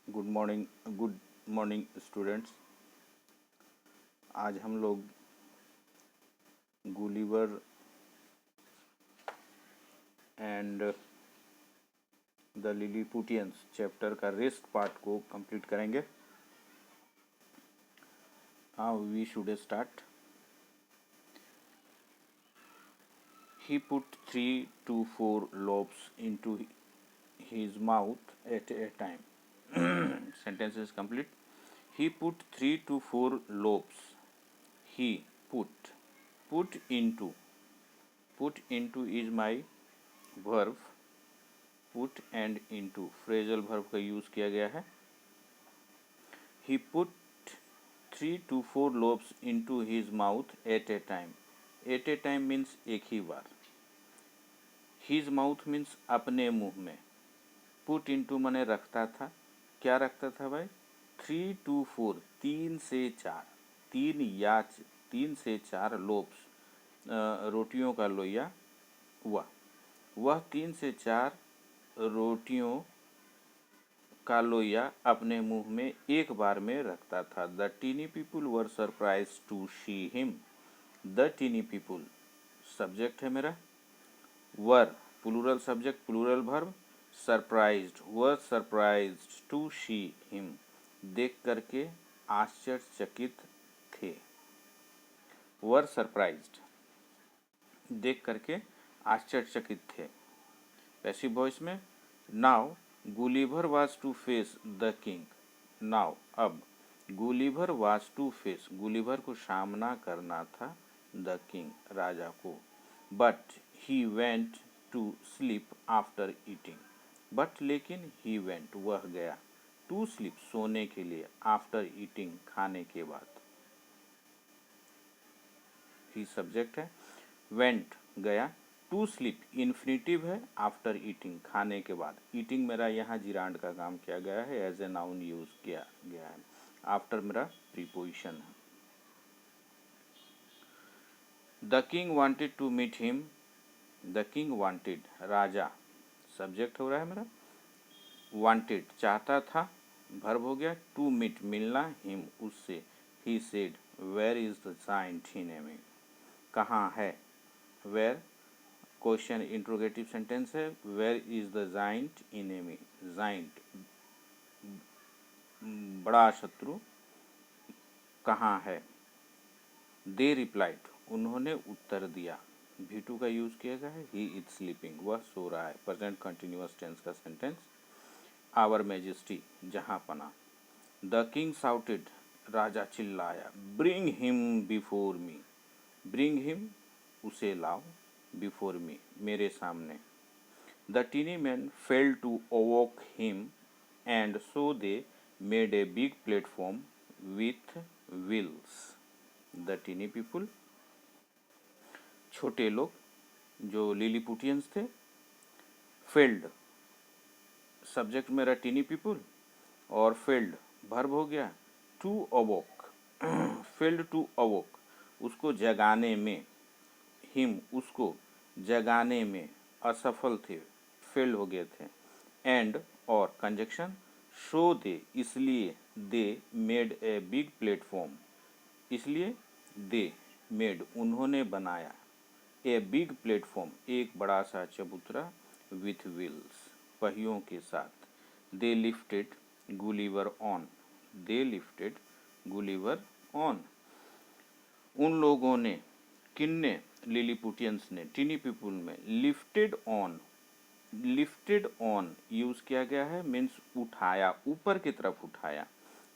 Good morning students. आज हम लोग Gulliver and the Lilliputians chapter का रेस्ट पार्ट को कंप्लीट करेंगे। Now we should start. He put 3 to 4 lobes into his mouth at a time. Sentence is complete. He put 3 to 4 lobes. He put. Put into. Put into is my verb. Put and into phrasal verb का use किया गया है। He put 3 to 4 lobes into his mouth at a time. At a time means एक ही बार। His mouth means अपने मुंह में। Put into मने रखता था। क्या रखता था भाई? 3 to 4 3 से 4 3 से 4 लोब्स रोटियों का लोइया वह 3 से 4 रोटियों का लोइया अपने मुंह में एक बार में रखता था। The tiny people were surprise to see him. The tiny people subject है मेरा, were plural subject plural verb, surprised were surprised to see him देख करके आश्चर्यचकित थे। वर सरप्राइज्ड देख करके आश्चर्यचकित थे। पैसिव वॉइस में now Gulliver was to face the king. Now अब Gulliver was to face Gulliver को सामना करना था द किंग राजा को। But he went to sleep after eating. But लेकिन ही वेंट वह गया टू स्लीप सोने के लिए आफ्टर ईटिंग खाने के बाद। ही सब्जेक्ट है, वेंट गया, टू स्लीप इन्फिनिटिव है, आफ्टर ईटिंग खाने के बाद। ईटिंग मेरा यहाँ जिरांड का काम किया गया है, एज ए नाउन यूज किया गया है। आफ्टर मेरा प्रीपोजिशन है। The king wanted to meet him. The king wanted राजा सब्जेक्ट हो रहा है मेरा, वांटेड चाहता था, वर्ब हो गया, टू मीट मिलना, हिम उससे, he said where is the giant enemy कहाँ है, वेयर क्वेश्चन इंट्रोगेटिव सेंटेंस है, where is the giant enemy giant बड़ा शत्रु कहाँ है। दे रिप्लाइड उन्होंने उत्तर दिया, V2 का यूज किया गया है, ही इज स्लीपिंग वह सो रहा है। प्रेजेंट कंटिन्यूअस टेंस का सेंटेंस। आवर मैजेस्टी जहाँ पना। द किंग साउटेड राजा चिल्लाया, bring him before me. Bring him उसे लाओ, बिफोर मी मेरे सामने। The tiny man fell to awoke him and so they made a big platform with wheels. The tiny people छोटे लोग जो लिलीपुटियंस थे। फेल्ड सब्जेक्ट मेरा टीनी पीपुल और फेल्ड वर्ब हो गया, to awoke failed to awoke उसको जगाने में, हिम उसको जगाने में असफल थे, फेल्ड हो गए थे। एंड और कंजक्शन सो दे इसलिए, दे मेड ए बिग प्लेटफॉर्म इसलिए, दे मेड उन्होंने बनाया, ए बिग प्लेटफॉर्म एक बड़ा सा चबूतरा, विथ व्हील्स पहियों के साथ। They lifted Gulliver on. They lifted Gulliver on उन लोगों ने, किन्ने लिलीपुटियंस ने, टीनी पीपुल में lifted on. Lifted on use किया गया है, मीन्स उठाया, ऊपर की तरफ उठाया।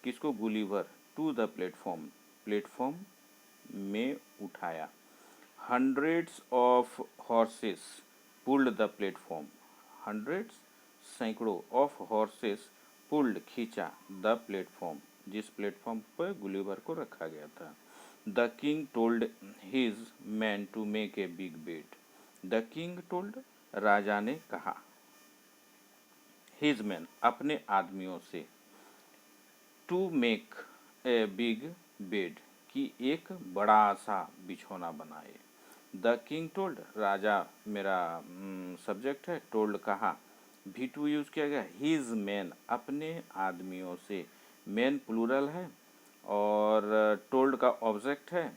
किसको? Gulliver, to the platform platform में उठाया। Hundreds of horses pulled the platform. Hundreds सैकड़ों ऑफ हॉर्सेस पुल्ड खींचा द प्लेटफॉर्म जिस प्लेटफॉर्म पर गुलिवर को रखा गया था। The king told his man to make a big bed. The king told राजा ने कहा, हिज मैन अपने आदमियों से, to make a big bed कि एक बड़ा सा बिछौना बनाए। द किंग टोल्ड राजा मेरा सब्जेक्ट है, टोल्ड कहा, V2 यूज़ किया गया, हीज मैन अपने आदमियों से, मैन प्लूरल है और टोल्ड का ऑब्जेक्ट है,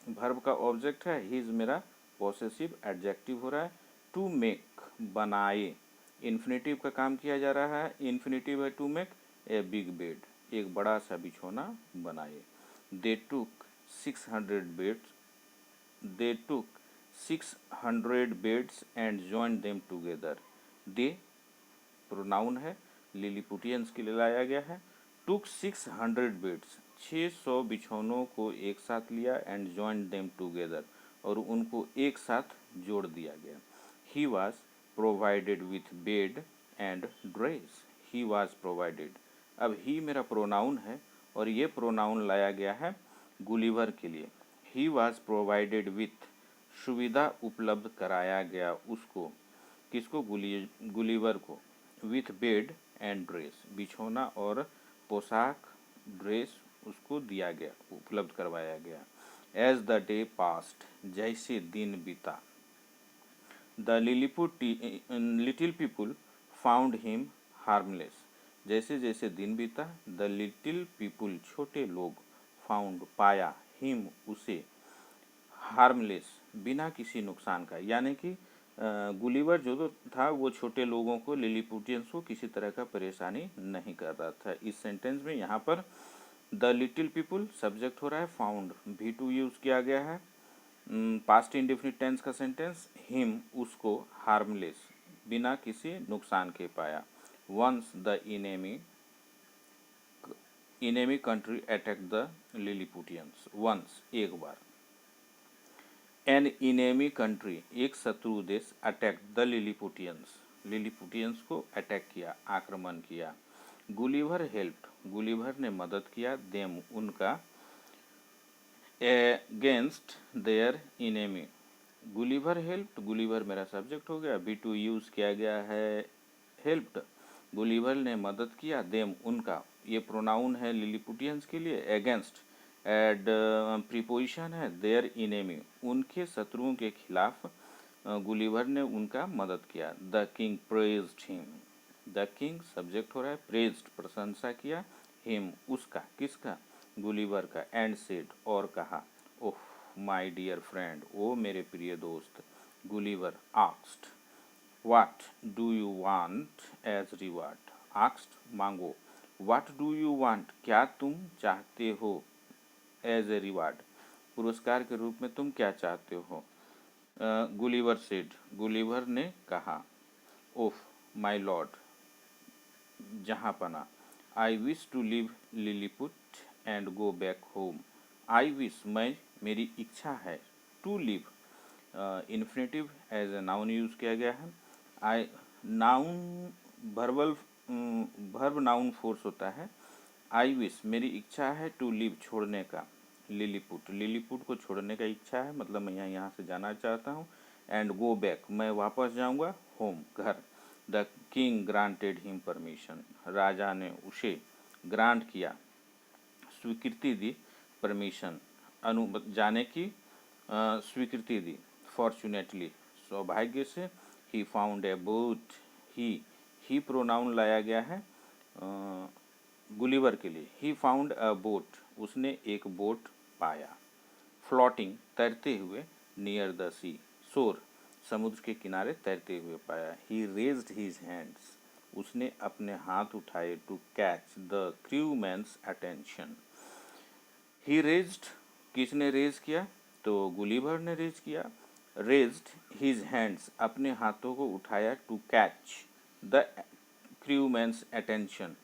वर्ब का ऑब्जेक्ट है, हीज मेरा पॉसेसिव एडजेक्टिव हो रहा है। टू मेक बनाए, इन्फिनेटिव का काम किया जा रहा है, इन्फिनेटिव है to make a big bed, एक बड़ा सा बिछौना बनाए। They took 600 beds, they took 600 beds and joined them together। they pronoun है, लिलीपुटियंस के लिए लाया गया है। took 600 beds 600 बिछौनों को एक साथ लिया, and joined them together और उनको एक साथ जोड़ दिया गया। he was provided with bed and dress, he was provided, अब ही मेरा प्रोनाउन है और ये प्रोनाउन लाया गया है गुलिवर के लिए। ही वॉज प्रोवाइडेड विथ, सुविधा उपलब्ध कराया गया उसको, किसको, गुलिवर को, विथ बेड एंड ड्रेस, बिछौना और पोशाक, ड्रेस उसको दिया गया, उपलब्ध करवाया गया। एज द डे पास्ट, जैसे दिन बीता, the little people found him harmless, जैसे जैसे दिन बीता, द लिटिल पीपुल छोटे लोग, फाउंड पाया, हिम उसे, हार्मलेस बिना किसी नुकसान का, यानी कि गुलिवर जो था वो छोटे लोगों को, लिलीपुटियंस को किसी तरह का परेशानी नहीं कर रहा था। इस सेंटेंस में यहाँ पर द लिटिल पीपुल सब्जेक्ट हो रहा है, फाउंड V2 यूज़ किया गया है, पास्ट इंडेफिनिट टेंस का सेंटेंस, हिम उसको, हार्मलेस बिना किसी नुकसान के पाया। Once the enemy country attack the Lilliputians, once एक बार, एन इनेमी कंट्री एक शत्रु देश, अटैक द लिलीपुटियंस लिलीपुटियंस को अटैक किया, आक्रमण किया। गुलिवर हेल्प्ड गुलिवर ने मदद किया, देम उनका, against their enemy, Gulliver helped, Gulliver मेरा सब्जेक्ट हो गया, V2 यूज़ किया गया है हेल्प्ड, गुलिवर ने मदद किया, देम उनका, ये प्रोनाउन है लिलीपुटियंस के लिए, अगेंस्ट एड प्रीपोजिशन है, देयर इनेमी उनके शत्रुओं के खिलाफ गुलिवर ने उनका मदद किया। The king praised him, the king subject हो रहा है, प्रेज्ड प्रशंसा किया, हिम उसका, किसका, गुलिवर का, एंड सेड और कहा, ओह माय डियर फ्रेंड, ओ मेरे प्रिय दोस्त, Gulliver asked what do you want as reward, asked मांगो, व्हाट डू यू वांट क्या तुम चाहते हो, एज ए रिवार्ड पुरस्कार के रूप में तुम क्या चाहते हो। गुलिवर सेड गुलिवर ने कहा, ओफ माय लॉर्ड जहाँ पना, I wish to live Lilliput and go back home, I wish मैं, मेरी इच्छा है, to live infinitive as a noun use किया गया है। I noun verbal verb noun force होता है। आई विश मेरी इच्छा है, टू लिव छोड़ने का, लिलीपुट लिलीपुट को छोड़ने का इच्छा है, मतलब मैं यहाँ से जाना चाहता हूँ, एंड गो बैक मैं वापस जाऊँगा, होम घर। The king granted him permission, राजा ने उसे ग्रांट किया, स्वीकृति दी, परमिशन जाने की स्वीकृति दी। फॉर्चुनेटली सौभाग्य से, he found a boat, he pronoun लाया गया है गुलिवर के लिए, ही फाउंड अ बोट उसने एक बोट पाया, फ्लोटिंग तैरते हुए, नियर द सी शोर समुद्र के किनारे तैरते हुए पाया। ही रेज्ड हिज हैंड्स उसने अपने हाथ उठाए, to catch the crewman's attention. He raised किसने रेज किया, तो गुलिवर ने रेज किया, रेज्ड हिज हैंड्स अपने हाथों को उठाया, to catch the crewman's attention,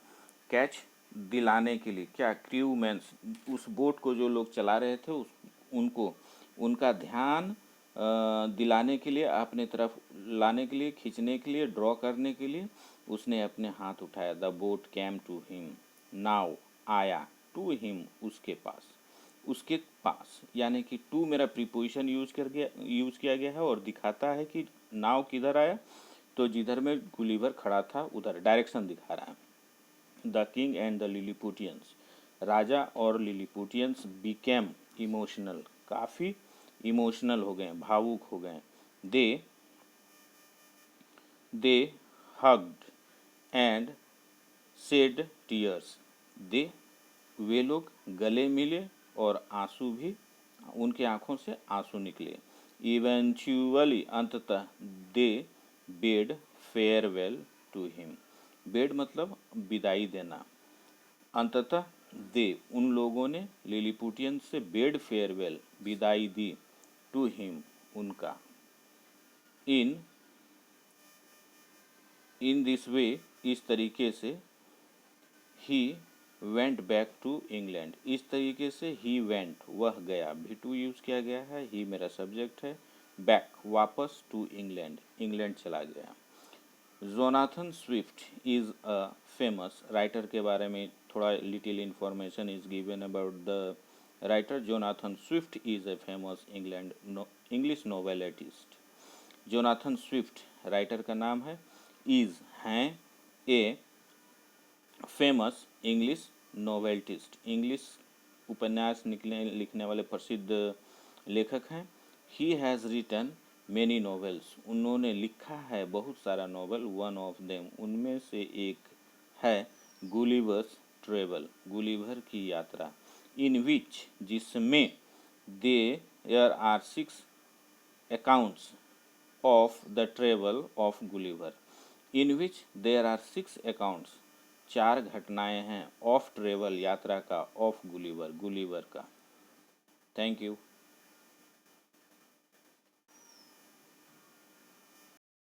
catch दिलाने के लिए, क्या, क्रू मैन्स उस बोट को जो लोग चला रहे थे उनको उनका ध्यान दिलाने के लिए, अपने तरफ लाने के लिए, खींचने के लिए, ड्रॉ करने के लिए उसने अपने हाथ उठाया। The boat came to him, नाव आया, टू हिम उसके पास, यानी कि टू मेरा प्रीपोजिशन यूज़ किया गया है और दिखाता है कि नाव किधर आया, तो जिधर में गुलिवर खड़ा था उधर डायरेक्शन दिखा रहा है। द किंग एंड द लिलीपुटियंस, राजा और लिलीपुटियंस, बिकेम इमोशनल, काफ़ी इमोशनल हो गए, भावुक हो गए। दे हग्ड एंड शेड टीयर्स, दे वे लोग गले मिले और आंसू भी, उनके आंखों से आंसू निकले। इवेंचुअली अंततः they bade farewell to him, bade मतलब विदाई देना, अंततः दे उन लोगों ने लिलीपुटियन से बेड फेयरवेल विदाई दी, टू हिम उनका, इन दिस वे इस तरीके से, he went back to England, इस तरीके से ही वेंट वह गया, भी टू यूज़ किया गया है, ही मेरा सब्जेक्ट है, बैक वापस, टू इंग्लैंड इंग्लैंड चला गया। Jonathan Swift is a famous, writer के बारे में थोड़ा little information is given about the writer. Jonathan Swift is a famous English novelist. Jonathan Swift writer का नाम है, इज़ हैं, a famous English novelist, English उपन्यास लिखने वाले प्रसिद्ध लेखक हैं। He has written many novels, उन्होंने लिखा है बहुत सारा नॉवल। वन ऑफ देम, उनमें से एक है गुलिवर्स ट्रेवल, गुलिवर की यात्रा। इन विच, जिसमें there are 6 accounts of the travel of Gulliver, in which there are 6 accounts, 4 घटनाएं हैं, ऑफ ट्रेवल यात्रा का, ऑफ गुलिवर गुलिवर का। Thank you.